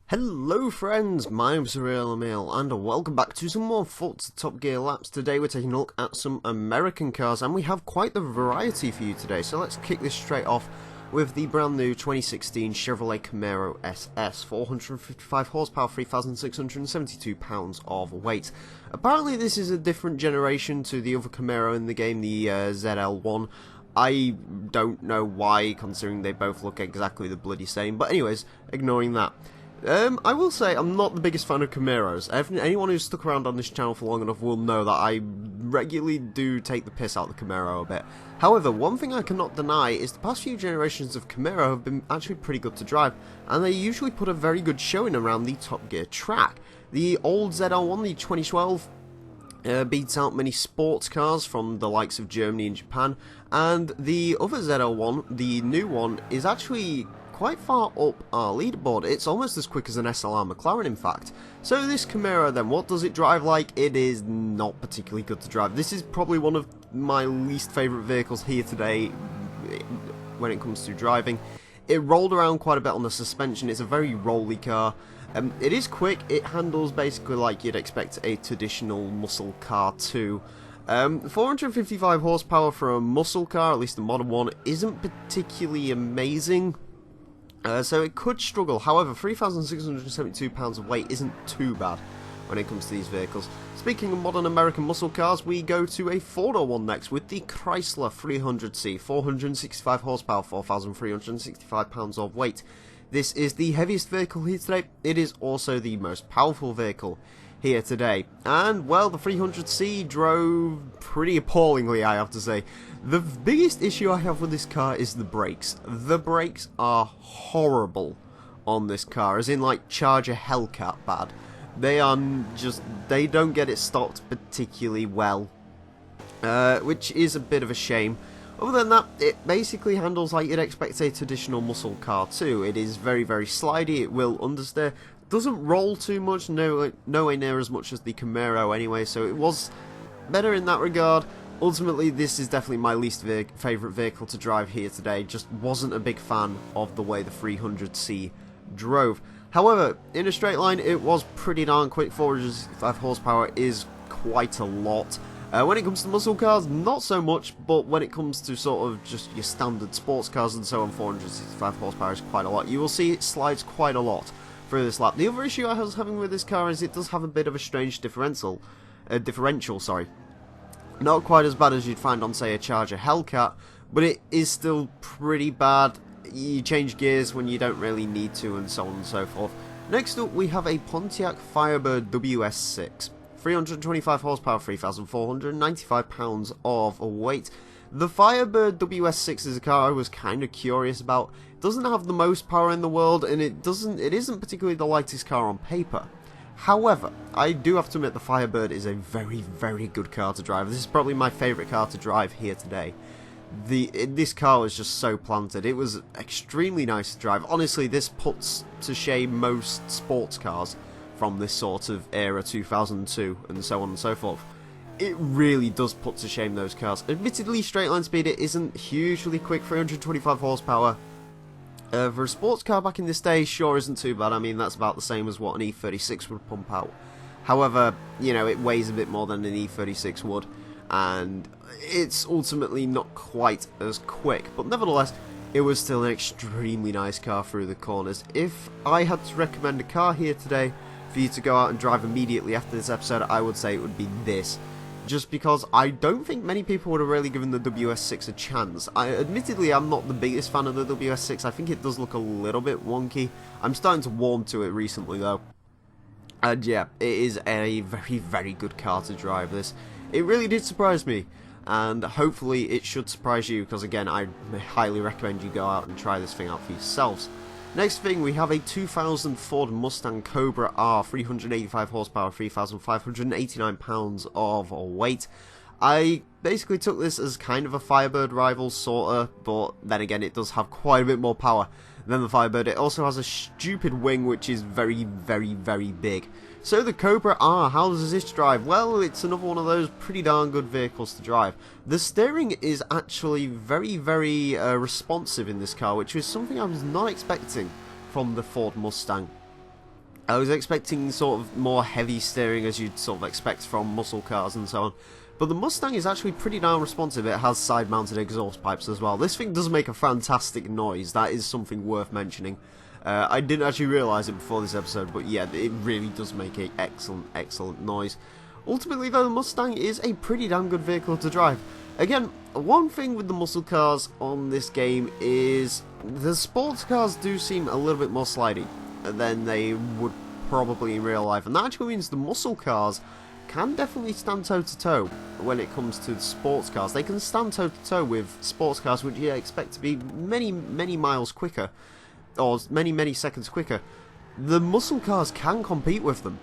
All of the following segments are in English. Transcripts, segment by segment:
Hello friends, my name's Emile and welcome back to some more Forza Top Gear laps. Today we're taking a look at some American cars and we have quite the variety for you today. So let's kick this straight off with the brand new 2016 Chevrolet Camaro SS, 455 horsepower, 3,672 pounds of weight. Apparently this is a different generation to the other Camaro in the game, the ZL1. I don't know why, considering they both look exactly the bloody same, but anyways, ignoring that. I will say I'm not the biggest fan of Camaros. Anyone who's stuck around on this channel for long enough will know that I regularly do take the piss out of the Camaro a bit. However, one thing I cannot deny is the past few generations of Camaro have been actually pretty good to drive, and they usually put a very good showing around the Top Gear track. The old ZL1, the 2012, beats out many sports cars from the likes of Germany and Japan, and the other ZL1, the new one, is actually quite far up our leaderboard. It's almost as quick as an SLR McLaren, in fact. So this Camaro then, what does it drive like? It is not particularly good to drive. This is probably one of my least favourite vehicles here today when it comes to driving. It rolled around quite a bit on the suspension. It's a very rolly car. It is quick. It handles basically like you'd expect a traditional muscle car to. 455 horsepower for a muscle car, at least the modern one, isn't particularly amazing. So it could struggle. However, 3,672 pounds of weight isn't too bad when it comes to these vehicles. Speaking of modern American muscle cars, we go to a four-door one next with the Chrysler 300C, 465 horsepower, 4,365 pounds of weight. This is the heaviest vehicle here today. It is also the most powerful vehicle here today. And, well, the 300C drove pretty appallingly, I have to say. The biggest issue I have with this car is the brakes. The brakes are horrible on this car, as in like Charger Hellcat bad. They are just, they don't get it stopped particularly well, which is a bit of a shame. Other than that, it basically handles like you'd expect a traditional muscle car too. It is very, very slidey, it will understeer. Doesn't roll too much, nowhere near as much as the Camaro anyway, so it was better in that regard. Ultimately, this is definitely my least favourite vehicle to drive here today. Just wasn't a big fan of the way the 300C drove. However, in a straight line, it was pretty darn quick. 405 horsepower is quite a lot. When it comes to muscle cars, not so much, but when it comes to sort of just your standard sports cars and so on, 465 horsepower is quite a lot. You will see it slides quite a lot through this lap. The other issue I was having with this car is it does have a bit of a strange differential, sorry. Not quite as bad as you'd find on, say, a Charger Hellcat, but it is still pretty bad. You change gears when you don't really need to, and so on and so forth. Next up, we have a Pontiac Firebird WS6. 325 horsepower, 3,495 pounds of weight. The Firebird WS6 is a car I was kind of curious about. It doesn't have the most power in the world, and it isn't particularly the lightest car on paper. However, I do have to admit the Firebird is a very, very good car to drive. This is probably my favourite car to drive here today. This car was just so planted. It was extremely nice to drive. Honestly, this puts to shame most sports cars from this sort of era, 2002, and so on and so forth. It really does put to shame those cars. Admittedly, straight line speed, it isn't hugely quick, 325 horsepower. For a sports car back in this day, sure isn't too bad. I mean, that's about the same as what an E36 would pump out. However, you know, it weighs a bit more than an E36 would, and it's ultimately not quite as quick. But nevertheless, it was still an extremely nice car through the corners. If I had to recommend a car here today for you to go out and drive immediately after this episode, I would say it would be this. Just because I don't think many people would have really given the WS6 a chance. Admittedly, I'm not the biggest fan of the WS6. I think it does look a little bit wonky. I'm starting to warm to it recently, though. And yeah, it is a very, very good car to drive this. It really did surprise me. And hopefully it should surprise you, because again, I highly recommend you go out and try this thing out for yourselves. Next thing, we have a 2000 Ford Mustang Cobra R, 385 horsepower, 3,589 pounds of weight. I basically took this as kind of a Firebird rival, sorta, but then again, it does have quite a bit more power than the Firebird. It also has a stupid wing, which is very, very, very big. So the Cobra R, how does this drive? Well, it's another one of those pretty darn good vehicles to drive. The steering is actually very, very responsive in this car, which is something I was not expecting from the Ford Mustang. I was expecting sort of more heavy steering as you'd sort of expect from muscle cars and so on. But the Mustang is actually pretty darn responsive. It has side-mounted exhaust pipes as well. This thing does make a fantastic noise. That is something worth mentioning. I didn't actually realise it before this episode, but yeah, it really does make an excellent noise. Ultimately though, the Mustang is a pretty damn good vehicle to drive. Again, one thing with the muscle cars on this game is the sports cars do seem a little bit more slidey than they would probably in real life, and that actually means the muscle cars can definitely stand toe-to-toe when it comes to the sports cars. They can stand toe-to-toe with sports cars which you expect to be many miles quicker, or many seconds quicker. The muscle cars can compete with them,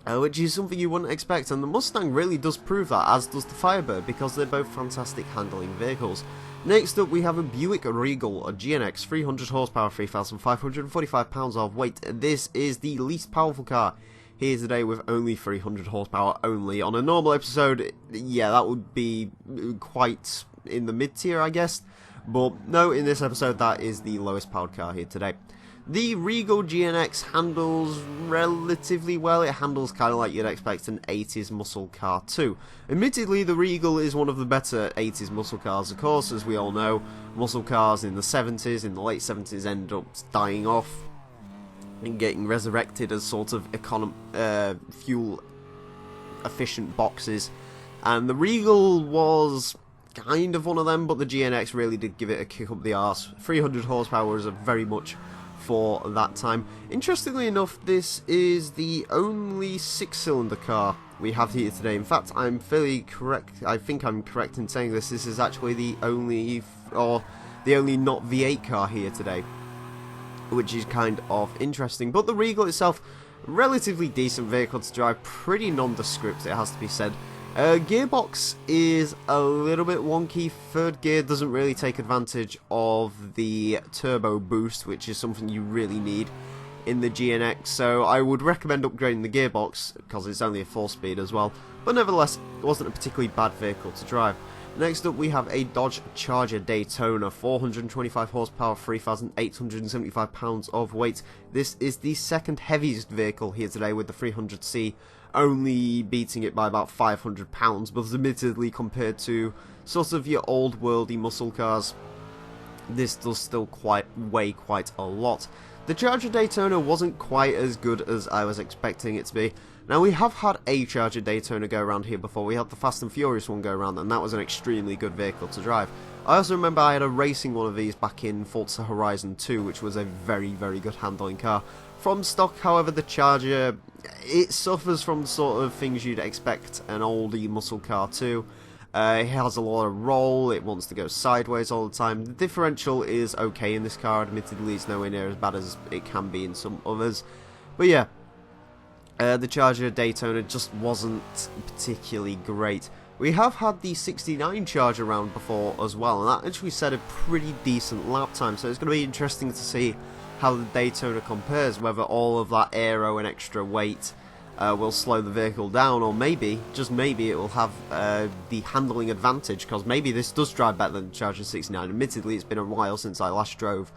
which is something you wouldn't expect, and the Mustang really does prove that, as does the Firebird, because they're both fantastic handling vehicles. Next up we have a Buick Regal, a GNX, 300 horsepower, 3,545 pounds of weight. This is the least powerful car here today with only 300 horsepower only. On a normal episode, yeah, that would be quite in the mid-tier, I guess. But no, in this episode, that is the lowest powered car here today. The Regal GNX handles relatively well. It handles kind of like you'd expect an 80s muscle car too. Admittedly, the Regal is one of the better 80s muscle cars. Of course, as we all know, muscle cars in the 70s, in the late 70s, end up dying off and getting resurrected as sort of fuel efficient boxes. And the Regal was kind of one of them, but the GNX really did give it a kick up the arse. 300 horsepower is very much for that time. Interestingly enough, this is the only 6-cylinder car we have here today. In fact, I'm fairly correct. I think I'm correct in saying this. This is actually the only not V8 car here today, which is kind of interesting. But the Regal itself, relatively decent vehicle to drive, pretty nondescript, it has to be said. Gearbox is a little bit wonky. Third gear doesn't really take advantage of the turbo boost, which is something you really need in the GNX, so I would recommend upgrading the gearbox because it's only a 4-speed as well. But nevertheless, it wasn't a particularly bad vehicle to drive. Next up we have a Dodge Charger Daytona, 425 horsepower, 3,875 pounds of weight. This is the second heaviest vehicle here today, with the 300C only beating it by about 500 pounds, but admittedly compared to sort of your old worldy muscle cars, this does still weigh quite a lot. The Charger Daytona wasn't quite as good as I was expecting it to be. Now, we have had a Charger Daytona go around here before. We had the Fast and Furious one go around, and that was an extremely good vehicle to drive. I also remember I had a racing one of these back in Forza Horizon 2, which was a very good handling car. From stock, however, the Charger, it suffers from the sort of things you'd expect an oldie muscle car to. It has a lot of roll, it wants to go sideways all the time. The differential is okay in this car, admittedly it's nowhere near as bad as it can be in some others. But yeah, the Charger Daytona just wasn't particularly great. We have had the 69 Charger around before as well, and that actually set a pretty decent lap time, so it's going to be interesting to see how the Daytona compares, whether all of that aero and extra weight will slow the vehicle down, or maybe, just maybe, it will have the handling advantage, because maybe this does drive better than the Charger 69. Admittedly, it's been a while since I last drove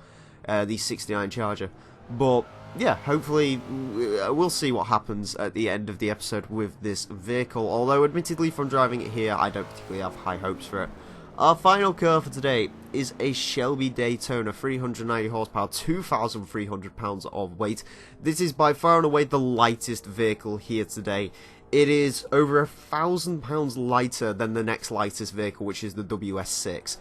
the 69 Charger, but yeah, hopefully we'll see what happens at the end of the episode with this vehicle, although admittedly from driving it here I don't particularly have high hopes for it. Our final car for today is a Shelby Daytona, 390 horsepower, 2,300 pounds of weight. This is by far and away the lightest vehicle here today. It is over 1,000 pounds lighter than the next lightest vehicle, which is the WS6.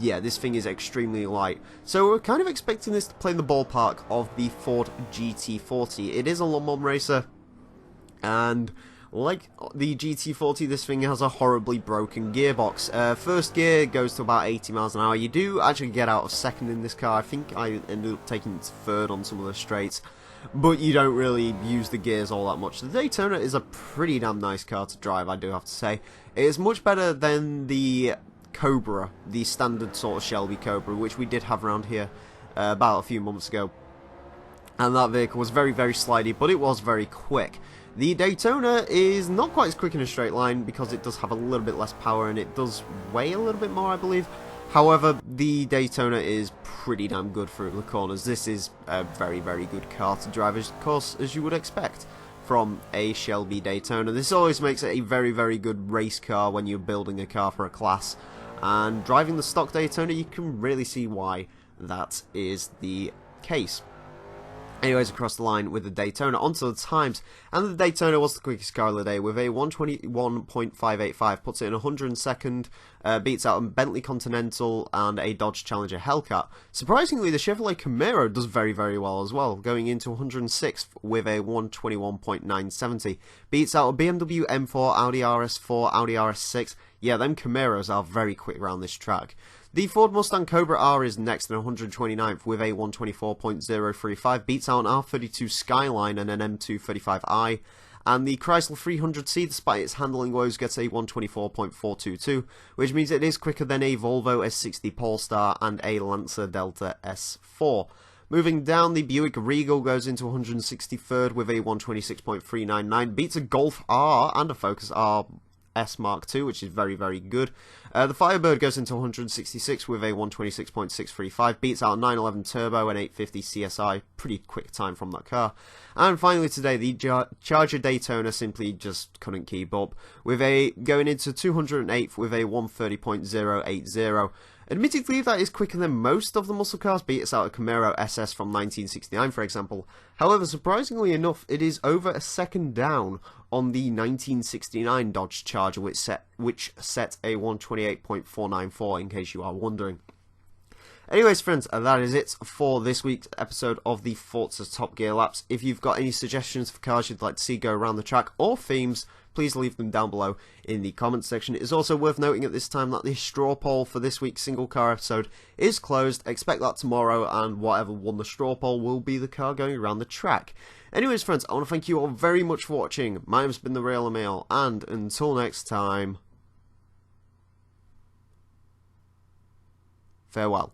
Yeah, this thing is extremely light. So we're kind of expecting this to play in the ballpark of the Ford GT40. It is a Le Mans racer, and like the GT40, this thing has a horribly broken gearbox. First gear goes to about 80 miles an hour. You do actually get out of second in this car. I think I ended up taking third on some of the straights, but you don't really use the gears all that much. The Daytona is a pretty damn nice car to drive, I do have to say. It is much better than the Cobra, the standard sort of Shelby Cobra, which we did have around here about a few months ago. And that vehicle was very slidey, but it was very quick. The Daytona is not quite as quick in a straight line because it does have a little bit less power and it does weigh a little bit more, I believe. However, the Daytona is pretty damn good through the corners. This is a very, very good car to drive, of course, as you would expect from a Shelby Daytona. This always makes it a very, very good race car when you're building a car for a class. And driving the stock Daytona, you can really see why that is the case. Anyways, across the line with the Daytona, onto the times, and the Daytona was the quickest car of the day with a 1:21.585, puts it in 102nd, beats out a Bentley Continental and a Dodge Challenger Hellcat. Surprisingly, the Chevrolet Camaro does very, very well as well, going into 106th with a 121.970, beats out a BMW M4, Audi RS4, Audi RS6. Yeah, them Camaros are very quick around this track. The Ford Mustang Cobra R is next in 129th with a 124.035, beats out an R32 Skyline and an M235i, and the Chrysler 300C, despite its handling woes, gets a 124.422, which means it is quicker than a Volvo S60 Polestar and a Lancer Delta S4. Moving down, the Buick Regal goes into 163rd with a 126.399, beats a Golf R and a Focus R S Mark II, which is very, very good. The Firebird goes into 166 with a 126.635, beats out a 911 Turbo and 850 CSI, pretty quick time from that car. And finally today, the Charger Daytona simply just couldn't keep up, with a going into 208th with a 130.080. Admittedly, that is quicker than most of the muscle cars, beats out a Camaro SS from 1969, for example. However, surprisingly enough, it is over a second down on the 1969 Dodge Charger, which set a 128.494, in case you are wondering. Anyways, friends, that is it for this week's episode of the Forza Top Gear Laps. If you've got any suggestions for cars you'd like to see go around the track, or themes, please leave them down below in the comments section. It is also worth noting at this time that the straw poll for this week's single car episode is closed. Expect that tomorrow, and whatever won the straw poll will be the car going around the track. Anyways, friends, I want to thank you all very much for watching. My name's been The Real Emile, and until next time, farewell.